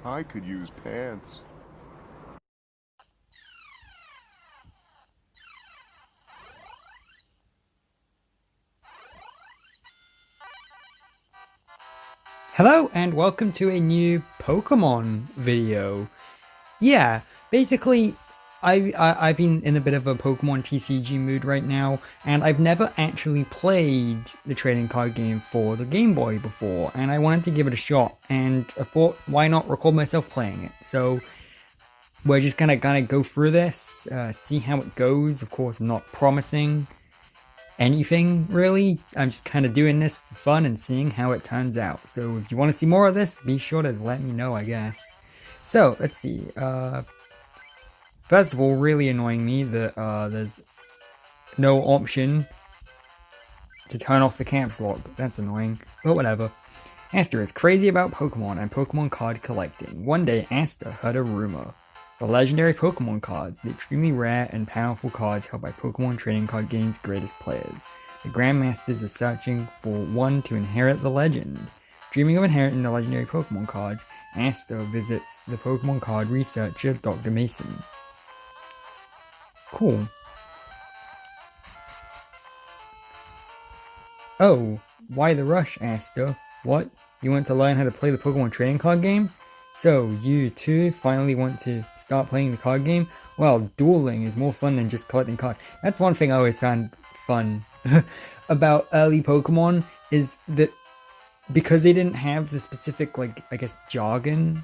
I could use pants. Hello and welcome to a new Pokemon video. Yeah, basically, I've been in a bit of a Pokemon TCG mood right now, and I've never actually played the trading card game for the Game Boy before, and I wanted to give it a shot, and I thought, why not record myself playing it? So we're just gonna go through this, see how it goes. Of course, I'm not promising anything really. I'm just kind of doing this for fun and seeing how it turns out. So if you want to see more of this, be sure to let me know, I guess. So let's see. First of all, really annoying me that there's no option to turn off the caps lock. That's annoying, but whatever. Aster is crazy about Pokemon and Pokemon card collecting. One day, Aster heard a rumor. The legendary Pokemon cards, the extremely rare and powerful cards held by Pokemon trading card game's greatest players. The Grandmasters are searching for one to inherit the legend. Dreaming of inheriting the legendary Pokemon cards, Aster visits the Pokemon card researcher Dr. Mason. Cool. Oh, why the rush, Aster? What? You want to learn how to play the Pokemon trading card game? So, you too finally want to start playing the card game? Well, dueling is more fun than just collecting cards. That's one thing I always found fun about early Pokemon, is that because they didn't have the specific, I guess, jargon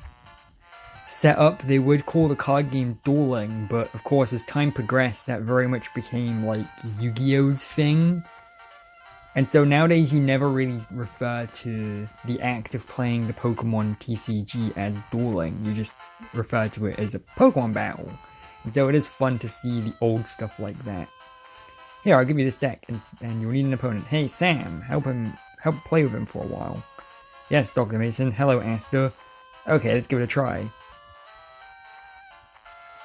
set up, they would call the card game dueling, but of course as time progressed that very much became like Yu-Gi-Oh's thing. And so nowadays you never really refer to the act of playing the Pokemon TCG as dueling, you just refer to it as a Pokemon battle. And so it is fun to see the old stuff like that. Here, I'll give you this deck, and you'll need an opponent. Hey Sam, help play with him for a while. Yes, Dr. Mason. Hello, Aster. Okay, let's give it a try.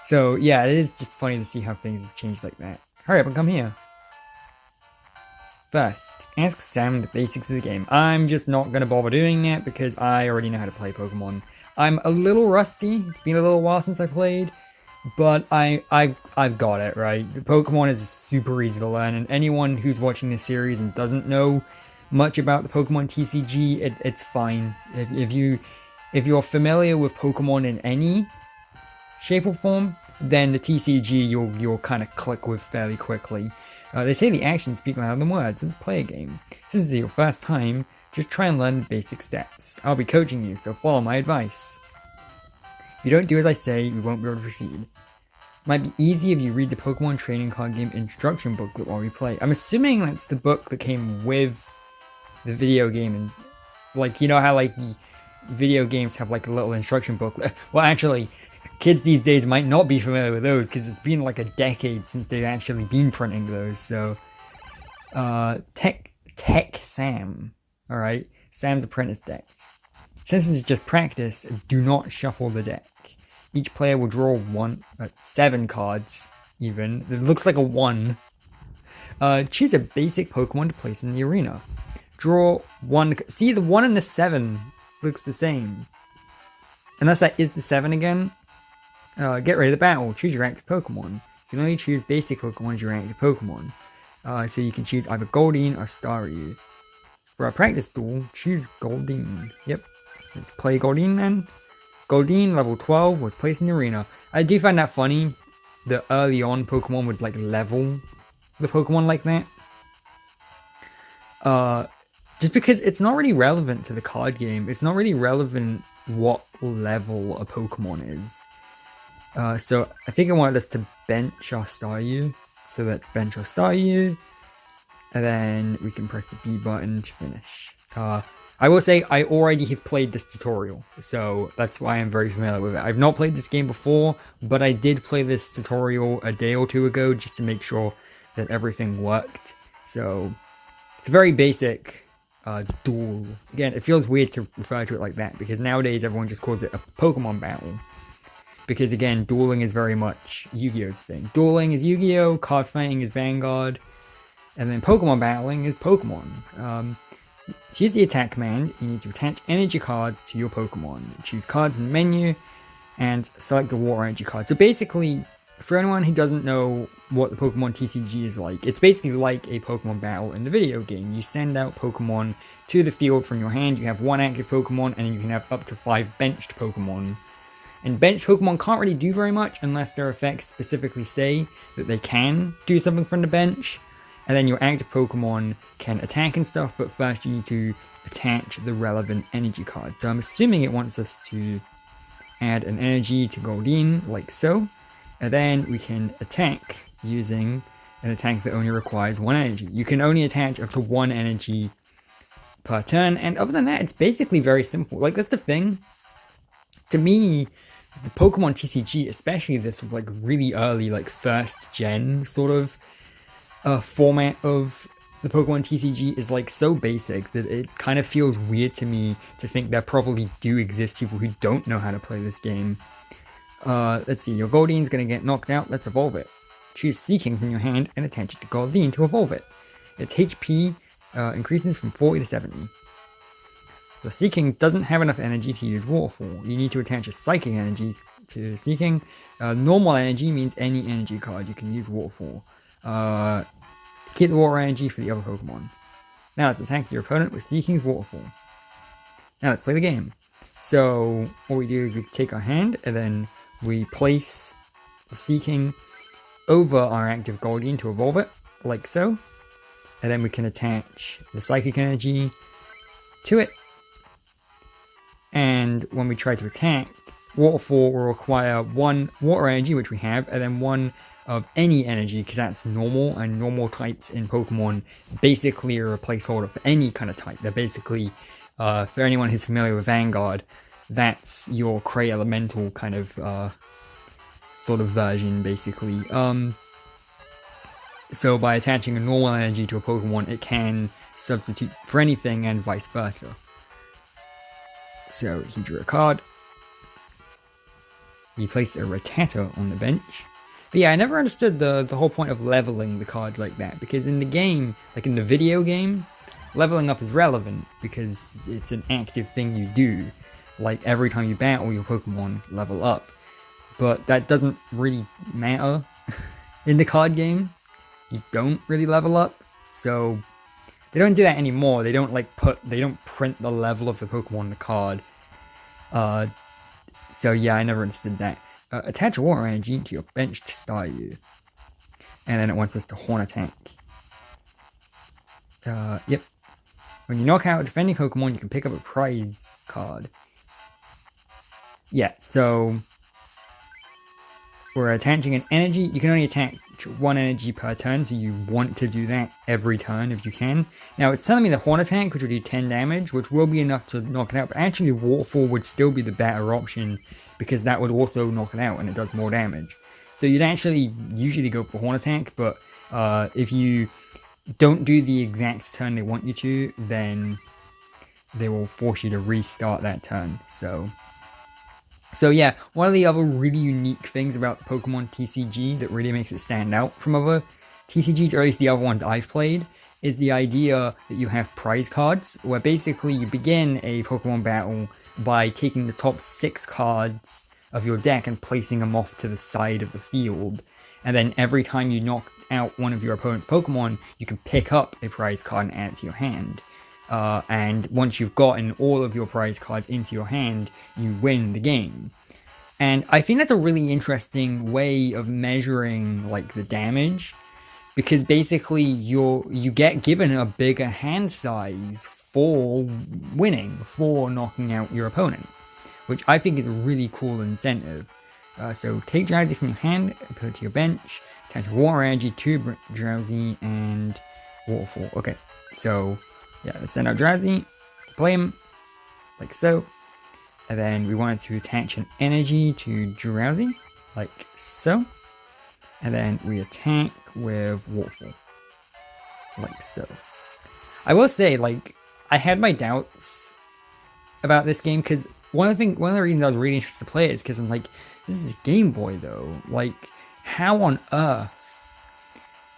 So yeah, it is just funny to see how things have changed like that. Hurry up and come here. First, ask Sam the basics of the game. I'm just not going to bother doing that because I already know how to play Pokemon. I'm a little rusty, it's been a little while since I played, but I've got it, right? Pokemon is super easy to learn, and anyone who's watching this series and doesn't know much about the Pokemon TCG, it's fine. If you're familiar with Pokemon in any shape or form, then the TCG you'll kind of click with fairly quickly. They say the actions speak louder than words. Let's play a game. Since this is your first time, just try and learn the basic steps. I'll be coaching you, so follow my advice. If you don't do as I say, you won't be able to proceed. It might be easy if you read the Pokemon trading card game instruction booklet while we play. I'm assuming that's the book that came with the video game, and like, you know how like video games have like a little instruction booklet. Well, actually, kids these days might not be familiar with those because it's been like a decade since they've actually been printing those. So, Tech Sam. Alright, Sam's Apprentice deck. Since this is just practice, do not shuffle the deck. Each player will draw 7 cards, even. It looks like a 1. Choose a basic Pokemon to place in the arena. Draw 1. See, the 1 and the 7 looks the same. Unless that is the 7 again. Get ready to battle. Choose your active Pokemon. You can only choose basic Pokemon as your active Pokemon. So you can choose either Goldeen or Staryu. For our practice duel, choose Goldeen. Yep. Let's play Goldeen then. Goldeen, level 12, was placed in the arena. I do find that funny that early on Pokemon would like level the Pokemon like that. Just because it's not really relevant to the card game. It's not really relevant what level a Pokemon is. So I think I wanted us to bench our Staryu. So let's bench our Staryu. And then we can press the B button to finish. I will say I already have played this tutorial. So that's why I'm very familiar with it. I've not played this game before, but I did play this tutorial a day or two ago just to make sure that everything worked. So it's a very basic duel. Again, it feels weird to refer to it like that because nowadays everyone just calls it a Pokemon battle. Because again, dueling is very much Yu-Gi-Oh's thing. Dueling is Yu-Gi-Oh, card fighting is Vanguard, and then Pokemon battling is Pokemon. To use the attack command, you need to attach energy cards to your Pokemon. Choose cards in the menu and select the water energy card. So basically, for anyone who doesn't know what the Pokemon TCG is like, it's basically like a Pokemon battle in the video game. You send out Pokemon to the field from your hand, you have one active Pokemon, and then you can have up to 5 benched Pokemon. And benched Pokemon can't really do very much unless their effects specifically say that they can do something from the bench. And then your active Pokemon can attack and stuff, but first you need to attach the relevant energy card. So I'm assuming it wants us to add an energy to Goldeen, like so. And then we can attack using an attack that only requires 1 energy. You can only attach up to 1 energy per turn, and other than that, it's basically very simple. Like, that's the thing. To me, the Pokemon TCG, especially this like really early, like first gen sort of format of the Pokemon TCG is like so basic that it kind of feels weird to me to think there probably do exist people who don't know how to play this game. Let's see, your Goldeen's gonna get knocked out, let's evolve it. Choose Seeking from your hand and attach it to Goldeen to evolve it. Its HP increases from 40 to 70. The Seeking doesn't have enough energy to use Waterfall. You need to attach a Psychic energy to Seeking. Normal energy means any energy card you can use Waterfall. Keep the water energy for the other Pokemon. Now let's attack your opponent with Seeking's Waterfall. Now let's play the game. So what we do is we take our hand and then we place the Seeking over our active Goldeen to evolve it, like so. And then we can attach the Psychic energy to it. And when we try to attack, Waterfall will require 1 water energy, which we have, and then 1 of any energy, because that's normal, and normal types in Pokemon basically are a placeholder for any kind of type. They're basically, for anyone who's familiar with Vanguard, that's your Cray Elemental kind of sort of version, basically. So by attaching a normal energy to a Pokemon, it can substitute for anything and vice versa. So he drew a card. He placed a Rattata on the bench. But yeah, I never understood the whole point of leveling the cards like that, because in the game, like in the video game, leveling up is relevant because it's an active thing you do. Like every time you battle, your Pokemon level up. But that doesn't really matter in the card game. You don't really level up, so they don't do that anymore. They don't they don't print the level of the Pokemon on the card. So yeah, I never understood that. Attach a water energy to your bench to start you. And then it wants us to Horn Attack. Yep. When you knock out a defending Pokemon, you can pick up a prize card. Yeah, so we're attaching an energy. You can only attach 1 energy per turn, so you want to do that every turn if you can. Now, it's telling me the Horn Attack, which will do 10 damage, which will be enough to knock it out, but actually Waterfall would still be the better option, because that would also knock it out and it does more damage. So you'd actually usually go for Horn Attack, but if you don't do the exact turn they want you to, then they will force you to restart that turn. So yeah, one of the other really unique things about Pokemon TCG that really makes it stand out from other TCGs, or at least the other ones I've played, is the idea that you have prize cards, where basically you begin a Pokemon battle by taking the top 6 cards of your deck and placing them off to the side of the field. And then every time you knock out one of your opponent's Pokemon, you can pick up a prize card and add it to your hand. And once you've gotten all of your prize cards into your hand, you win the game. And I think that's a really interesting way of measuring like the damage, because basically you get given a bigger hand size for winning, for knocking out your opponent, which I think is a really cool incentive. So take Drowsy from your hand, put it to your bench, attach Water Energy to Drowsy and Waterfall. Okay, so yeah, let's send out Drowsy, play him, like so. And then we wanted to attach an energy to Drowsy, like so. And then we attack with Waterfall, like so. I will say, like, I had my doubts about this game, because one of the reasons I was really interested to play it is because I'm like, this is a Game Boy though. Like, how on earth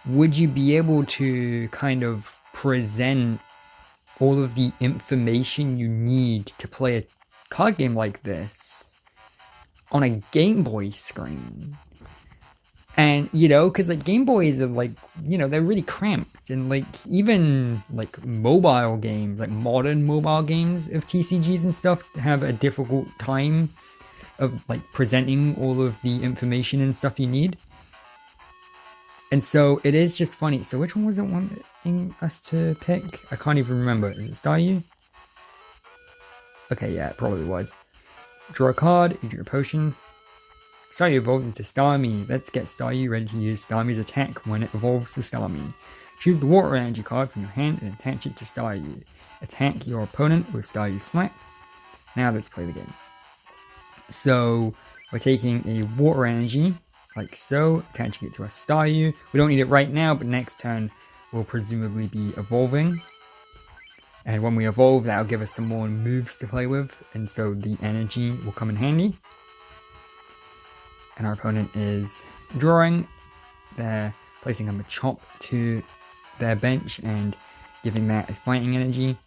would you be able to kind of present all of the information you need to play a card game like this on a Game Boy screen. And, you know, because like Game Boys are like, you know, they're really cramped. And like even like mobile games, like modern mobile games of TCGs and stuff have a difficult time of like presenting all of the information and stuff you need. And so it is just funny. So which one was it wanting us to pick? I can't even remember. Is it Staryu? Okay, yeah, it probably was. Draw a card, you drew a potion. Staryu evolves into Starmie. Let's get Staryu ready to use Starmie's attack when it evolves to Starmie. Choose the Water Energy card from your hand and attach it to Staryu. Attack your opponent with Staryu Slap. Now let's play the game. So we're taking a Water Energy, like so, attaching it to a Staryu. We don't need it right now, but next turn we'll presumably be evolving. And when we evolve, that'll give us some more moves to play with, and so the energy will come in handy. And our opponent is drawing. They're placing a Machop to their bench and giving that a fighting energy.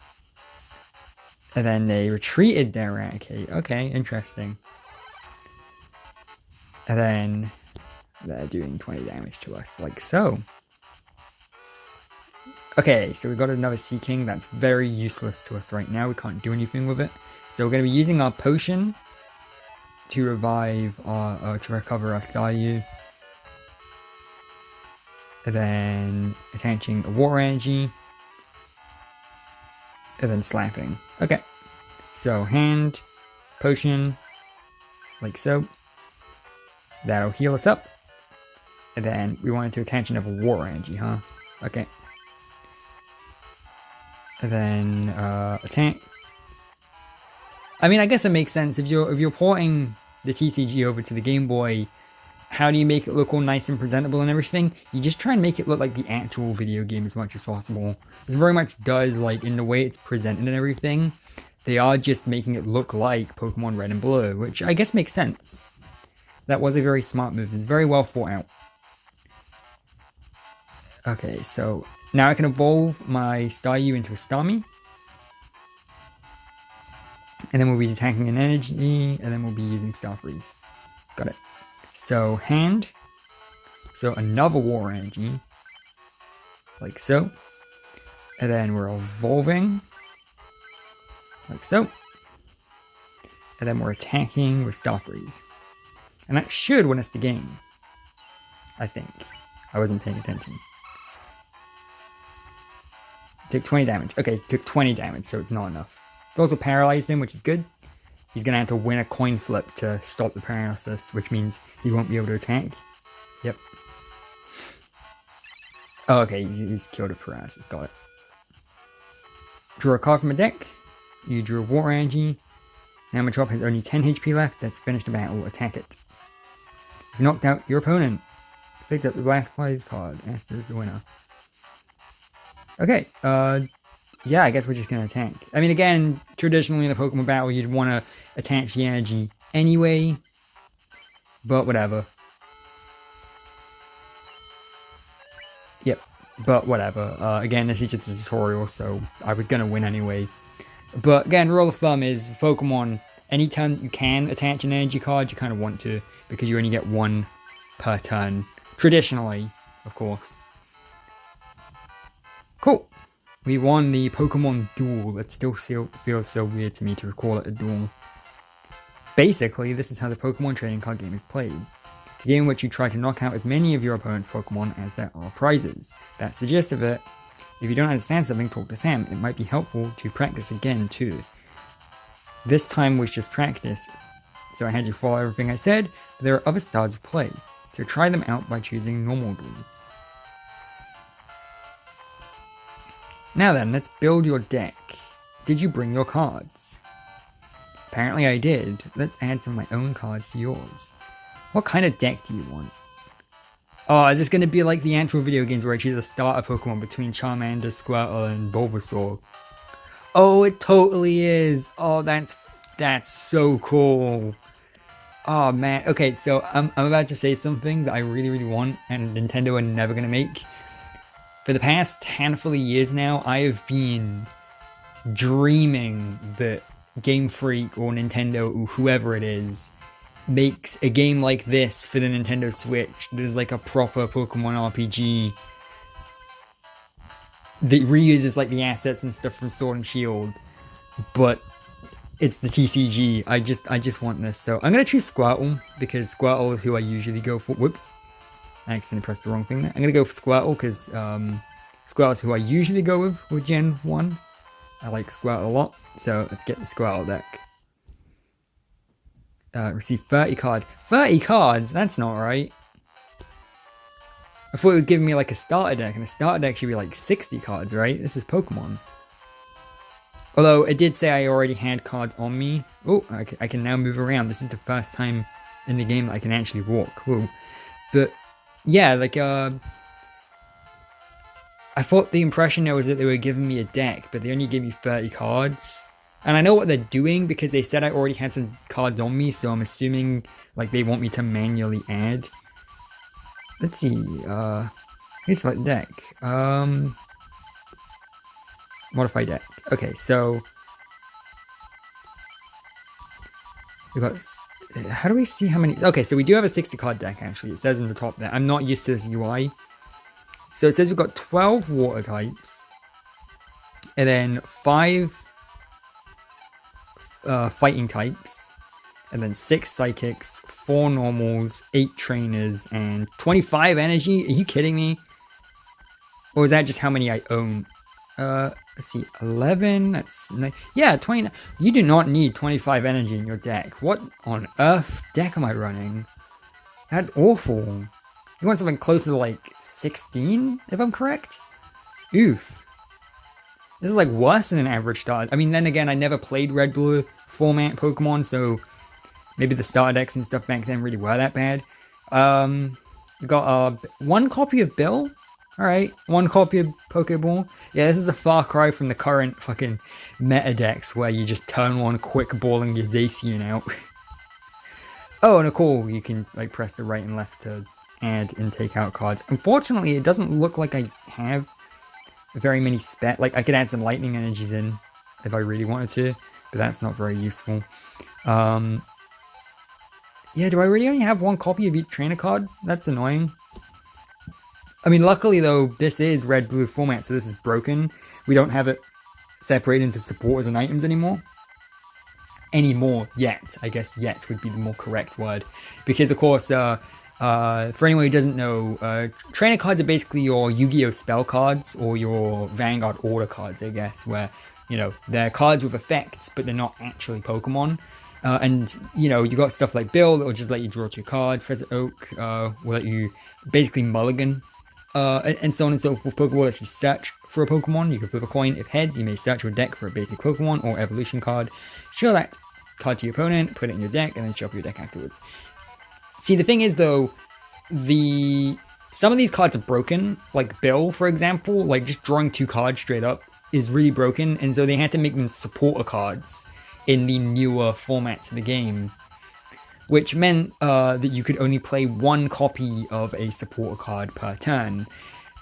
And then they retreated their Raticate. Okay, interesting. And then they're doing 20 damage to us, like so. Okay, so we've got another Sea King that's very useless to us right now. We can't do anything with it. So we're going to be using our potion to revive our, to recover our Staryu. And then attaching a Water Energy. And then slapping. Okay. So hand, potion, like so. That'll heal us up. And then we wanted to attach another Water Energy, huh? Okay. And then attack. I mean, I guess it makes sense if you're porting the TCG over to the Game Boy. How do you make it look all nice and presentable and everything? You just try and make it look like the actual video game as much as possible. This very much does, like, in the way it's presented and everything. They are just making it look like Pokemon Red and Blue, which I guess makes sense. That was a very smart move. It's very well thought out. Okay, so now I can evolve my Staryu into a Starmie. And then we'll be attacking an energy, and then we'll be using Star Freeze. Got it. So, hand. So, another Water Energy. Like so. And then we're evolving. Like so. And then we're attacking with Star Freeze. And that should win us the game. I think. I wasn't paying attention. Took 20 damage. Okay, took 20 damage, so it's not enough. It's also paralyzed him, which is good. He's going to have to win a coin flip to stop the paralysis, which means he won't be able to attack. Yep. Oh, okay, he's killed a paralysis. Got it. Draw a card from a deck. You drew a Water Energy. Now Machop has only 10 HP left. That's finished the battle. Attack it. You knocked out your opponent. Picked up the last player's card. Asterisk the winner. Okay, yeah, I guess we're just gonna attack. I mean, again, traditionally in a Pokemon battle, you'd want to attach the energy anyway, but whatever. Yep, but whatever. Again, this is just a tutorial, so I was gonna win anyway. But again, rule of thumb is Pokemon, anytime you can attach an energy card, you kind of want to, because you only get one per turn. Traditionally, of course. Cool. We won the Pokemon duel. It still feels so weird to me to call it a duel. Basically, this is how the Pokemon trading card game is played. It's a game in which you try to knock out as many of your opponent's Pokemon as there are prizes. That's the gist of it. If you don't understand something, talk to Sam. It might be helpful to practice again too. This time was just practice, so I had you follow everything I said, but there are other styles of play, so try them out by choosing normal duel. Now then, let's build your deck. Did you bring your cards? Apparently I did. Let's add some of my own cards to yours. What kind of deck do you want? Oh, is this going to be like the actual video games where I choose a starter Pokemon between Charmander, Squirtle, and Bulbasaur? Oh, it totally is. Oh, that's so cool. Oh man. Okay, so I'm about to say something that I really, really want, and Nintendo are never going to make. For the past handful of years now, I have been dreaming that Game Freak or Nintendo or whoever it is makes a game like this for the Nintendo Switch that is like a proper Pokemon RPG that reuses like the assets and stuff from Sword and Shield, but it's the TCG. I just want this. So I'm gonna choose Squirtle because Squirtle is who I usually go for. Whoops, I accidentally pressed the wrong thing there. I'm gonna go for Squirtle because Squirtle is who I usually go with Gen 1. I like Squirtle a lot, so let's get the Squirtle deck. Receive 30 cards. 30 cards? That's not right. I thought it was giving me like a starter deck, and the starter deck should be like 60 cards, right? This is Pokemon. Although it did say I already had cards on me. Oh, I can now move around. This is the first time in the game that I can actually walk. Whoa. But yeah, like I thought the impression there was that they were giving me a deck, but they only gave me 30 cards. And I know what they're doing because they said I already had some cards on me, so I'm assuming like they want me to manually add. Let's see, here's like deck. Modify deck. Okay, so we got. How do we see how many? Okay, so we do have a 60 card deck actually. It says in the top there. I'm not used to this UI. So it says we've got 12 water types, and then 5 fighting types, and then 6 psychics, 4 normals, 8 trainers, and 25 energy. Are you kidding me? Or is that just how many I own? Let's see, 11. That's yeah, 20. You do not need 25 energy in your deck. What on earth deck am I running? That's awful. You want something closer to like 16, if I'm correct? Oof. This is like worse than an average start. I mean, then again, I never played Red Blue format Pokemon, so maybe the starter decks and stuff back then really were that bad. We got 1 copy of Bill. Alright, 1 copy of Pokeball. Yeah, this is a far cry from the current fucking meta decks where you just turn 1 quick ball and your Zacian out. Oh, and a call, you can like press the right and left to add and take out cards. Unfortunately, it doesn't look like I have very many like I could add some lightning energies in if I really wanted to, but that's not very useful. Yeah, do I really only have 1 copy of each trainer card? That's annoying. I mean, luckily though, this is Red Blue format, so this is broken. We don't have it separated into supporters and items anymore. Yet. I guess yet would be the more correct word. Because of course, for anyone who doesn't know, trainer cards are basically your Yu-Gi-Oh! Spell cards, or your Vanguard Order cards, I guess, where, you know, they're cards with effects, but they're not actually Pokemon. And, you know, you got stuff like Bill that will just let you draw 2 cards, Professor Oak will let you basically mulligan, and so on and so forth. Pokeball lets you search for a Pokemon. You can flip a coin. If heads, you may search your deck for a basic Pokemon or evolution card. Show that card to your opponent, put it in your deck, and then shuffle your deck afterwards. See, the thing is, though, some of these cards are broken. Like Bill, for example, like just drawing 2 cards straight up is really broken, and so they had to make them supporter cards in the newer formats of the game, which meant that you could only play 1 copy of a supporter card per turn.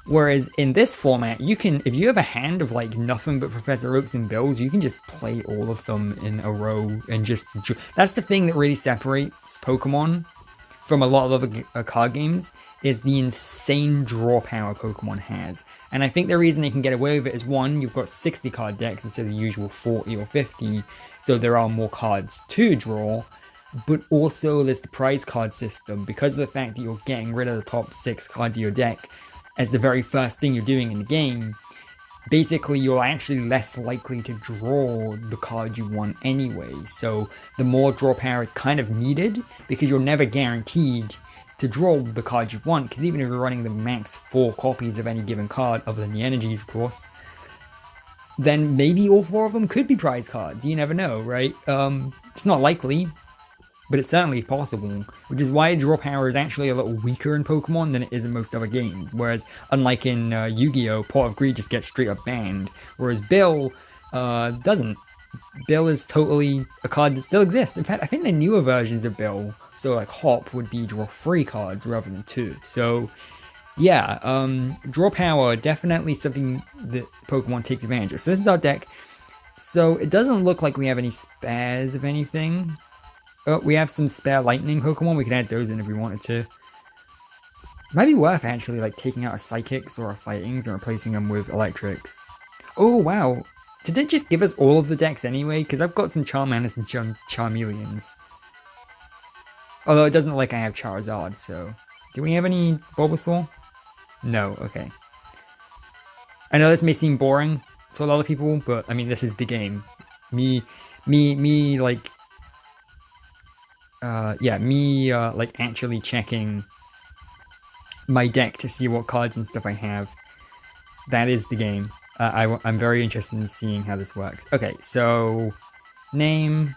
Whereas in this format, you can, if you have a hand of like nothing but Professor Oaks and Bills, you can just play all of them in a row and just... That's the thing that really separates Pokemon from a lot of other card games, is the insane draw power Pokemon has. And I think the reason they can get away with it is, 1, you've got 60 card decks instead of the usual 40 or 50, so there are more cards to draw. But also there's the prize card system. Because of the fact that you're getting rid of the top 6 cards of your deck as the very first thing you're doing in the game, basically you're actually less likely to draw the card you want anyway. So the more draw power is kind of needed, because you're never guaranteed to draw the card you want, because even if you're running the max 4 copies of any given card, other than the energies of course, then maybe all 4 of them could be prize cards. You never know, right? It's not likely, but it's certainly possible, which is why draw power is actually a little weaker in Pokemon than it is in most other games. Whereas, unlike in Yu-Gi-Oh!, Pot of Greed just gets straight up banned, whereas Bill doesn't. Bill is totally a card that still exists. In fact, I think the newer versions of Bill, so like Hop, would be draw 3 cards rather than 2. So, yeah, draw power, definitely something that Pokemon takes advantage of. So this is our deck. So it doesn't look like we have any spares of anything. Oh, we have some spare lightning Pokemon. We can add those in if we wanted to. Might be worth actually like taking out a psychics or a fightings and replacing them with electrics. Oh wow. Did it just give us all of the decks anyway? Because I've got some Charmanders and Charmeleons. Although it doesn't look like I have Charizard, so... Do we have any Bulbasaur? No, okay. I know this may seem boring to a lot of people, but I mean, this is the game. Like actually checking my deck to see what cards and stuff I have. That is the game. I'm very interested in seeing how this works. Okay, so... Name...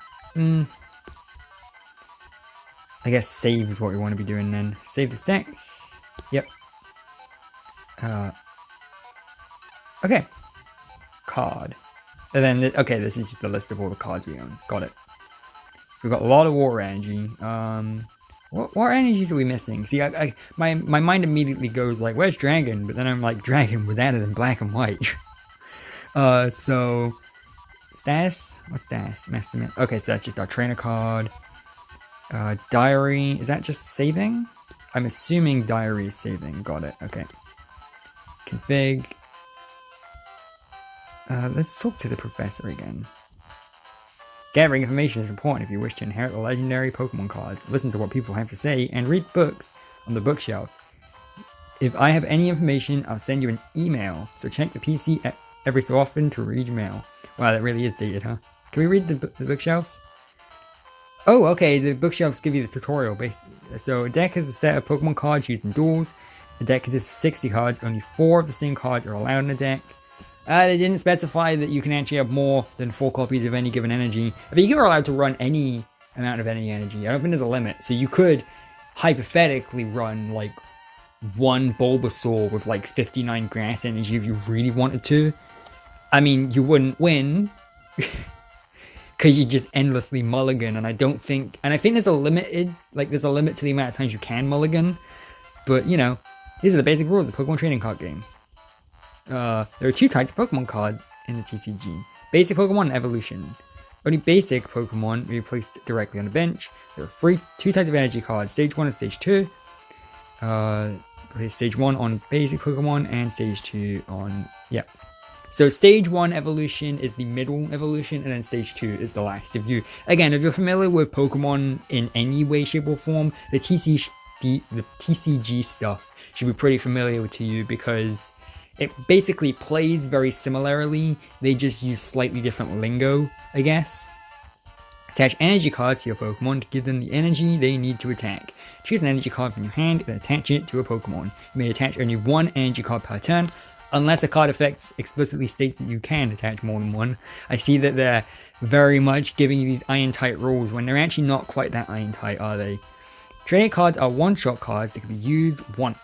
I guess save is what we want to be doing then. Save this deck. Yep. Okay. Card. And then, okay, this is just the list of all the cards we own. Got it. So we've got a lot of water energy. What energies are we missing? See, my mind immediately goes like, where's Dragon? But then I'm like, Dragon was added in black and white. So... Status? What's status? Master. Okay, so that's just our trainer card. Diary, is that just saving? I'm assuming diary is saving. Got it, okay. Config. Let's talk to the professor again. Gathering information is important if you wish to inherit the legendary Pokemon cards. Listen to what people have to say and read books on the bookshelves. If I have any information, I'll send you an email. So check the PC every so often to read your mail. Wow, that really is dated, huh? Can we read the bookshelves? Oh, okay, the bookshelves give you the tutorial, basically. So a deck is a set of Pokemon cards used in duels. The deck consists of 60 cards. Only 4 of the same cards are allowed in the deck. They didn't specify that you can actually have more than 4 copies of any given energy. I think you're allowed to run any amount of any energy. I don't think there's a limit. So you could hypothetically run like 1 Bulbasaur with like 59 grass energy if you really wanted to. I mean, you wouldn't win. Because you just endlessly mulligan, and I think there's a limit to the amount of times you can mulligan. But, you know, these are the basic rules of the Pokemon trading card game. There are 2 types of Pokemon cards in the TCG. Basic Pokemon and Evolution. Only basic Pokemon will be placed directly on the bench. There are 2 types of energy cards, Stage 1 and Stage 2. Place Stage 1 on basic Pokemon, and Stage 2 on... Yep. So Stage 1 evolution is the middle evolution, and then Stage 2 is the last. If you're familiar with Pokemon in any way, shape, or form, the TCG stuff should be pretty familiar to you because it basically plays very similarly. They just use slightly different lingo, I guess. Attach energy cards to your Pokemon to give them the energy they need to attack. Choose an energy card from your hand and attach it to a Pokemon. You may attach only 1 energy card per turn, unless a card effect explicitly states that you can attach more than 1. I see that they're very much giving you these iron-tight rules when they're actually not quite that iron-tight, are they? Trading cards are one-shot cards that can be used once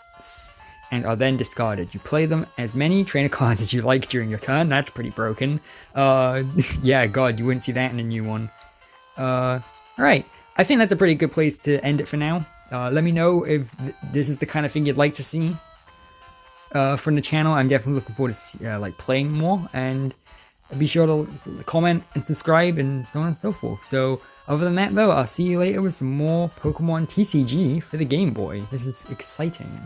and are then discarded. You play them as many trainer cards as you like during your turn. That's pretty broken. Yeah, God, you wouldn't see that in a new one. Alright, I think that's a pretty good place to end it for now. Let me know if this is the kind of thing you'd like to see from the channel. I'm definitely looking forward to like playing more, and be sure to comment and subscribe and so on and so forth. So other than that though, I'll see you later with some more Pokemon TCG for the Game Boy. This is exciting.